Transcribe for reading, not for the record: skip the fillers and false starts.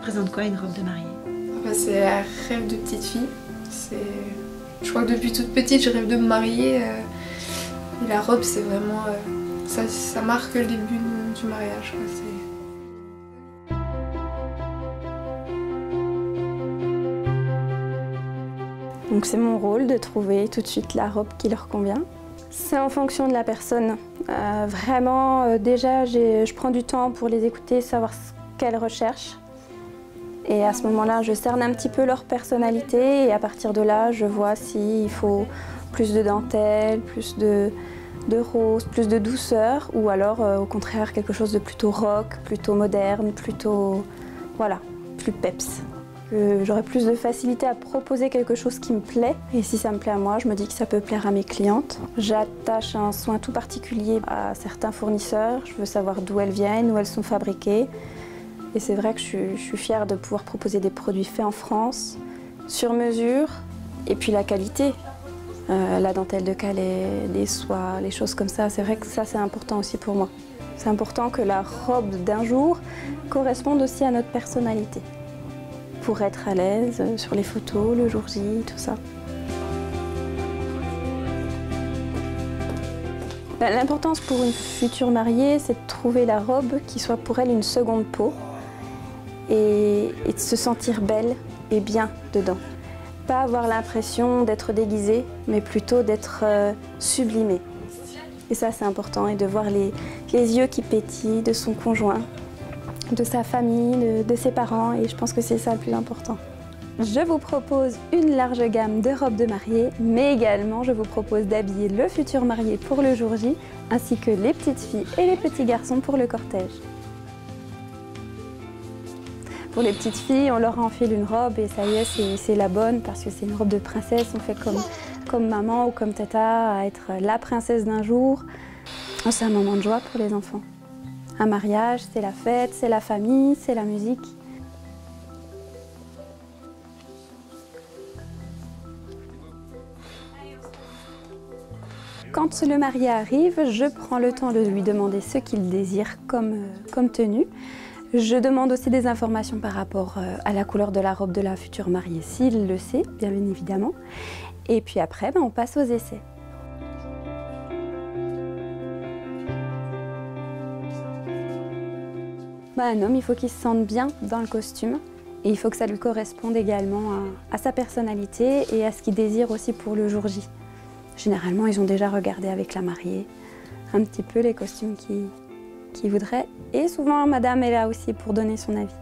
représente quoi une robe de mariée? C'est un rêve de petite fille. Je crois que depuis toute petite, je rêve de me marier. Et la robe, c'est vraiment... ça marque le début du mariage. Donc c'est mon rôle de trouver tout de suite la robe qui leur convient. C'est en fonction de la personne. Vraiment, déjà, je prends du temps pour les écouter, savoir ce qu'elles recherchent. Et à ce moment-là, je cerne un petit peu leur personnalité et à partir de là, je vois s'il faut plus de dentelle, plus de rose, plus de douceur ou alors au contraire quelque chose de plutôt rock, plutôt moderne, plutôt, voilà, plus peps. J'aurai plus de facilité à proposer quelque chose qui me plaît et si ça me plaît à moi, je me dis que ça peut plaire à mes clientes. J'attache un soin tout particulier à certains fournisseurs, je veux savoir d'où elles viennent, où elles sont fabriquées. Et c'est vrai que je suis fière de pouvoir proposer des produits faits en France, sur mesure, et puis la qualité. La dentelle de Calais, les soies, les choses comme ça, c'est vrai que ça c'est important aussi pour moi. C'est important que la robe d'un jour corresponde aussi à notre personnalité, pour être à l'aise sur les photos, le jour J, tout ça. L'importance pour une future mariée, c'est de trouver la robe qui soit pour elle une seconde peau et de se sentir belle et bien dedans. Pas avoir l'impression d'être déguisée, mais plutôt d'être sublimée. Et ça, c'est important, et de voir les yeux qui pétillent de son conjoint, de sa famille, de ses parents, et je pense que c'est ça le plus important. Je vous propose une large gamme de robes de mariée, mais également je vous propose d'habiller le futur marié pour le jour J, ainsi que les petites filles et les petits garçons pour le cortège. Pour les petites filles, on leur enfile une robe et ça y est, c'est la bonne parce que c'est une robe de princesse, on fait comme maman ou comme tata, à être la princesse d'un jour. C'est un moment de joie pour les enfants. Un mariage, c'est la fête, c'est la famille, c'est la musique. Quand le marié arrive, je prends le temps de lui demander ce qu'il désire comme tenue. Je demande aussi des informations par rapport à la couleur de la robe de la future mariée, s'il le sait, bien évidemment. Et puis après, on passe aux essais. Un homme, il faut qu'il se sente bien dans le costume et il faut que ça lui corresponde également à sa personnalité et à ce qu'il désire aussi pour le jour J. Généralement, ils ont déjà regardé avec la mariée un petit peu les costumes qu'ils voudraient. Et souvent, madame est là aussi pour donner son avis.